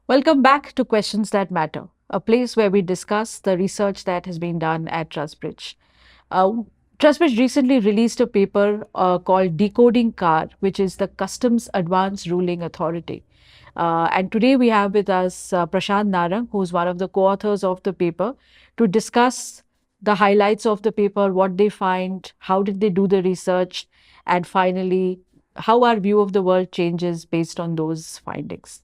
Welcome back to Questions That Matter, a place where we discuss the research that has been done at TrustBridge. Uh, TrustBridge recently released a paper called Decoding CAAR, which is the Customs Advanced Ruling Authority. And today we have with us Prashant Narang, who's one of the co-authors of the paper, to discuss the highlights of the paper, what they find, how did they do the research, and finally, how our view of the world changes based on those findings.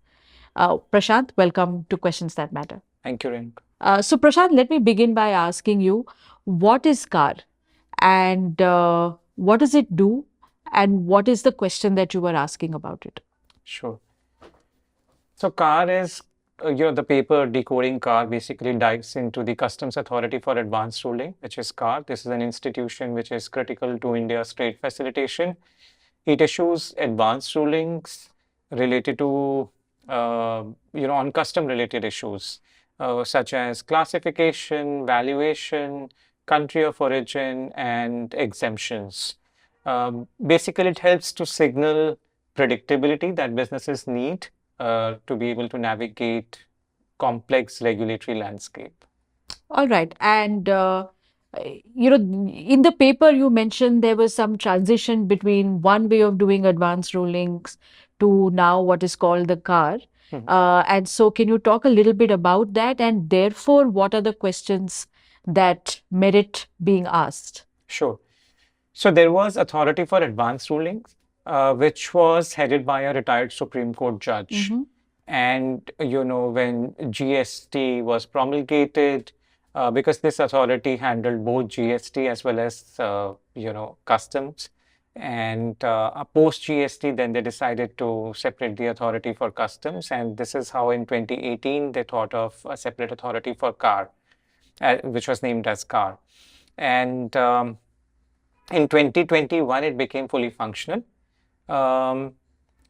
Prashant, welcome to Questions That Matter. Thank you, Renuka. So, Prashant, let me begin by asking you, what is CAAR and what does it do, and what is the question that you were asking about it? Sure. So CAAR is, the paper Decoding CAAR basically dives into the Customs Authority for Advanced Ruling, which is CAAR. This is an institution which is critical to India's trade facilitation. It issues advanced rulings related to, on custom-related issues, such as classification, valuation, country of origin, and exemptions. Basically, it helps to signal predictability that businesses need to be able to navigate complex regulatory landscape. All right. And, in the paper, you mentioned there was some transition between one way of doing advanced rulings to now what is called the CAAR. And so, can you talk a little bit about that? And therefore, what are the questions that merit being asked? Sure. So there was Authority for Advanced Rulings, which was headed by a retired Supreme Court judge. And, when GST was promulgated, because this authority handled both GST as well as, customs. And post GST, then they decided to separate the authority for customs. And this is how in 2018, they thought of a separate authority for CAAR, which was named as CAAR. And in 2021, it became fully functional.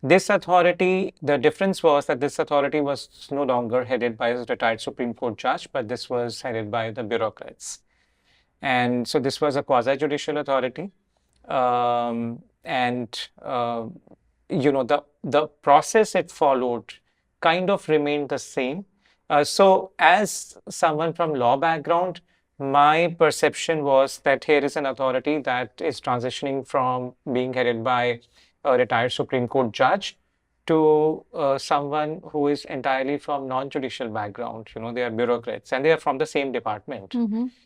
This authority, the difference was that this authority was no longer headed by a retired Supreme Court judge, but this was headed by the bureaucrats. And so this was a quasi-judicial authority. And the process it followed kind of remained the same. So as someone from law background, my perception was that here is an authority that is transitioning from being headed by a retired Supreme Court judge to someone who is entirely from non-judicial background. They are bureaucrats and they are from the same department.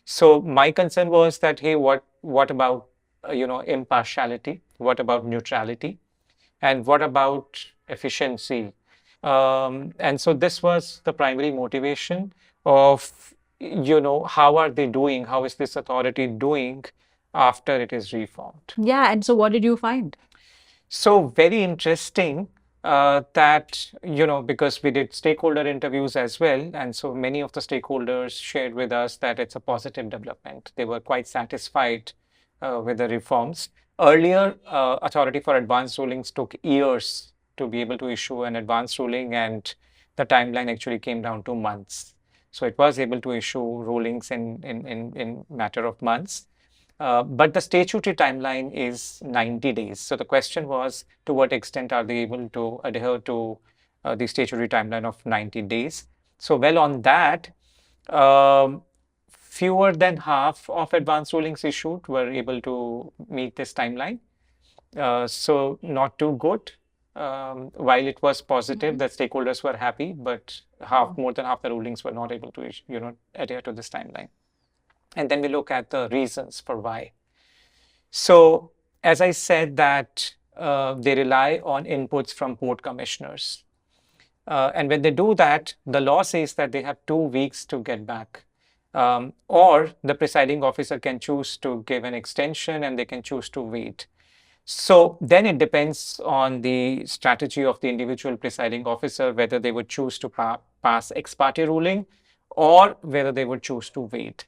So my concern was that, hey, what about impartiality? What about neutrality? And what about efficiency? And so this was the primary motivation of, how are they doing? How is this authority doing after it is reformed? Yeah. And so, what did you find? So very interesting that, because we did stakeholder interviews as well. And so many of the stakeholders shared with us that it's a positive development. They were quite satisfied with the reforms. Earlier, Authority for Advanced Rulings took years to be able to issue an advanced ruling, and the timeline actually came down to months. So it was able to issue rulings in matter of months. But the statutory timeline is 90 days. So the question was, to what extent are they able to adhere to the statutory timeline of 90 days? So well on that, fewer than half of advanced rulings issued were able to meet this timeline. So not too good. While it was positive that stakeholders were happy, but more than half the rulings were not able to adhere to this timeline. And then we look at the reasons for why. So as I said that they rely on inputs from port commissioners. And when they do that, the law says that they have 2 weeks to get back. Or the presiding officer can choose to give an extension and they can choose to wait. So then it depends on the strategy of the individual presiding officer, whether they would choose to pass ex parte ruling or whether they would choose to wait.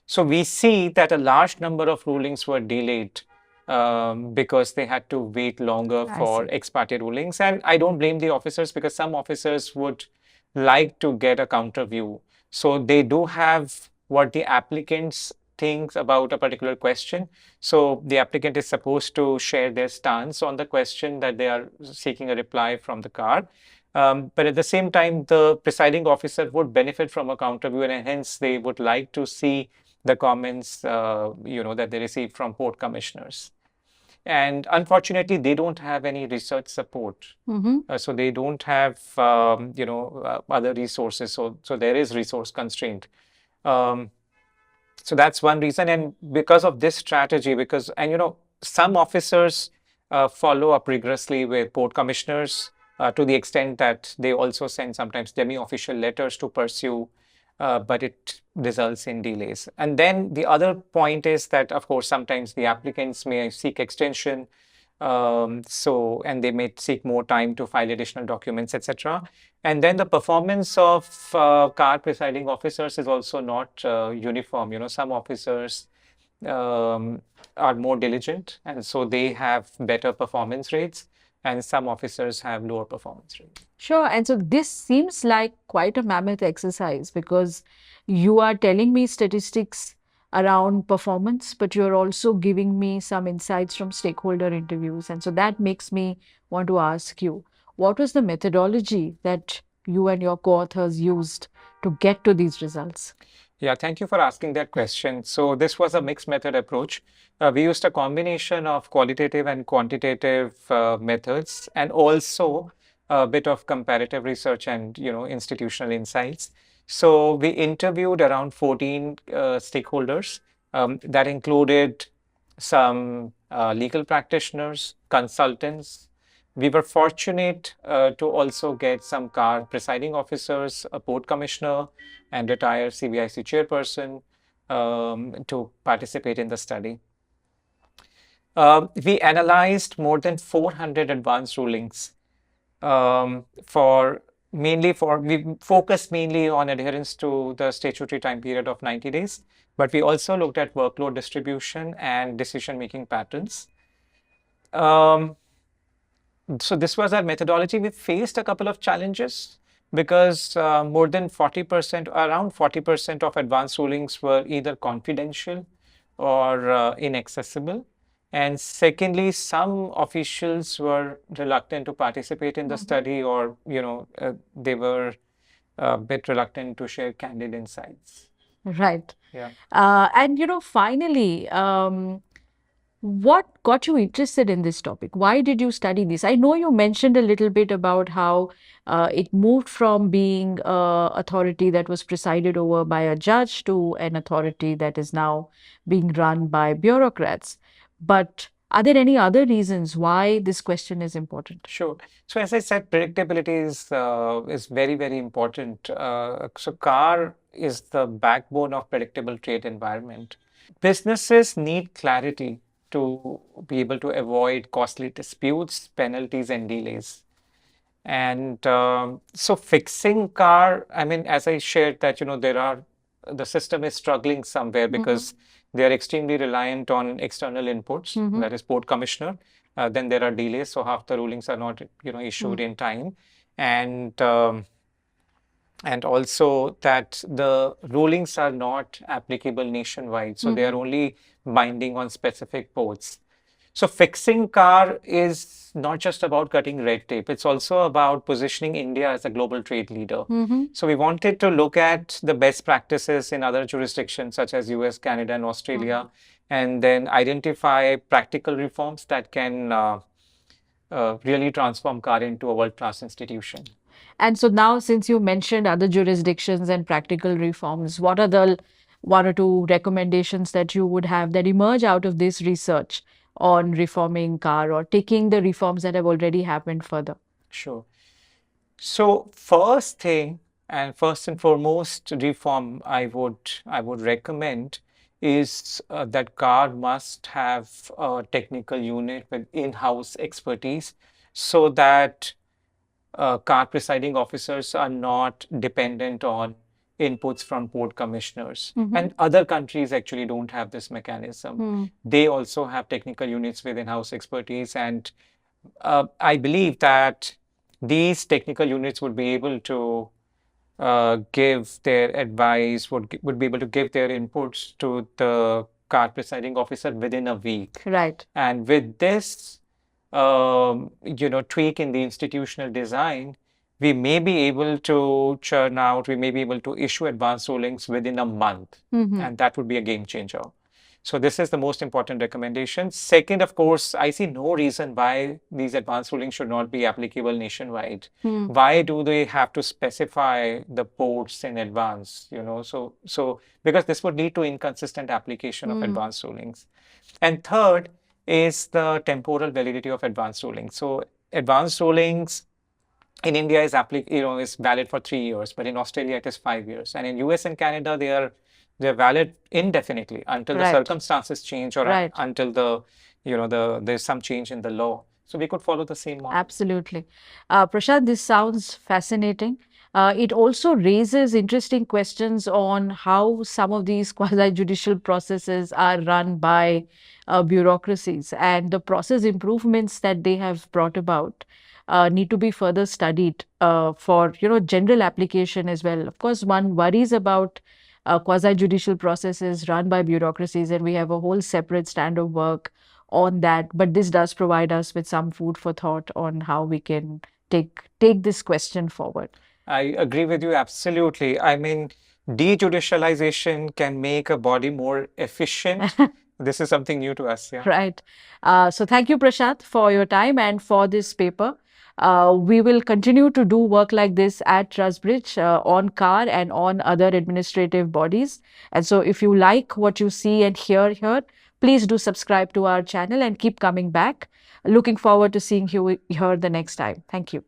So we see that a large number of rulings were delayed because they had to wait longer for ex parte rulings. And I don't blame the officers, because some officers would like to get a counter view. So they do have what the applicants think about a particular question. So the applicant is supposed to share their stance on the question that they are seeking a reply from the CAAR. But at the same time, the presiding officer would benefit from a counter view, and hence they would like to see the comments, that they receive from port commissioners. And unfortunately, they don't have any research support. So they don't have, other resources. So there is resource constraint. Um, so that's one reason. And because of this strategy, some officers follow up rigorously with port commissioners to the extent that they also send sometimes demi-official letters to pursue, but it results in delays. And then the other point is that, of course, sometimes the applicants may seek extension, and they may seek more time to file additional documents, etc. And then the performance of CAAR presiding officers is also not uniform. Some officers are more diligent, and so they have better performance rates, and some officers have lower performance rates. Sure. And so this seems like quite a mammoth exercise because you are telling me statistics around performance, but you're also giving me some insights from stakeholder interviews. And so that makes me want to ask you, what was the methodology that you and your co-authors used to get to these results? Yeah, thank you for asking that question. So this was a mixed method approach. We used a combination of qualitative and quantitative methods, and also a bit of comparative research and institutional insights. So we interviewed around 14 stakeholders. That included some legal practitioners, consultants. We were fortunate to also get some CAAR presiding officers, a port commissioner, and retired CBIC chairperson to participate in the study. We analyzed more than 400 advanced rulings we focused mainly on adherence to the statutory time period of 90 days, but we also looked at workload distribution and decision-making patterns. So this was our methodology. We faced a couple of challenges because more than 40%, around 40% of advanced rulings were either confidential or inaccessible. And secondly, some officials were reluctant to participate in the study, or they were a bit reluctant to share candid insights. Right. Yeah. And finally, what got you interested in this topic? Why did you study this? I know you mentioned a little bit about how it moved from being an authority that was presided over by a judge to an authority that is now being run by bureaucrats. But are there any other reasons why this question is important? Sure. So as I said, predictability is very, very important. So CAAR is the backbone of predictable trade environment. Businesses need clarity to be able to avoid costly disputes, penalties, and delays. And so fixing CAAR, I mean, as I shared that, the system is struggling somewhere because they are extremely reliant on external inputs, that is port commissioner. Then there are delays, so half the rulings are not, issued in time. And also that the rulings are not applicable nationwide. So they are only binding on specific ports. So fixing CAAR is not just about cutting red tape. It's also about positioning India as a global trade leader. So we wanted to look at the best practices in other jurisdictions such as US, Canada, and Australia, and then identify practical reforms that can really transform CAAR into a world-class institution. And so now, since you mentioned other jurisdictions and practical reforms, what are the one or two recommendations that you would have that emerge out of this research on reforming CAAR or taking the reforms that have already happened further? Sure. So first thing and first and foremost reform I would recommend is that CAAR must have a technical unit with in-house expertise so that CAAR presiding officers are not dependent on inputs from port commissioners. And other countries actually don't have this mechanism. They also have technical units with in-house expertise. And I believe that these technical units would be able to give their advice, would be able to give their inputs to the CAAR presiding officer within a week. Right. And with this, tweak in the institutional design, we may be able to churn out, we may be able to issue advanced rulings within a month, and that would be a game changer. So this is the most important recommendation. Second, of course, I see no reason why these advanced rulings should not be applicable nationwide. Why do they have to specify the ports in advance? So because this would lead to inconsistent application of advanced rulings. And third is the temporal validity of advanced rulings. So advanced rulings in India is valid for 3 years, but in Australia it is 5 years, and in US and Canada they're valid indefinitely until the circumstances change or until there's some change in the law. So we could follow the same model. Absolutely. Prashant, this sounds fascinating. It also raises interesting questions on how some of these quasi-judicial processes are run by bureaucracies, and the process improvements that they have brought about need to be further studied for general application as well. Of course, one worries about quasi-judicial processes run by bureaucracies, and we have a whole separate stand of work on that. But this does provide us with some food for thought on how we can take this question forward. I agree with you absolutely. I mean, dejudicialization can make a body more efficient. This is something new to us. Yeah. Right. So thank you, Prashant, for your time and for this paper. We will continue to do work like this at TrustBridge on CAAR and on other administrative bodies. And so if you like what you see and hear here, please do subscribe to our channel and keep coming back. Looking forward to seeing you here the next time. Thank you.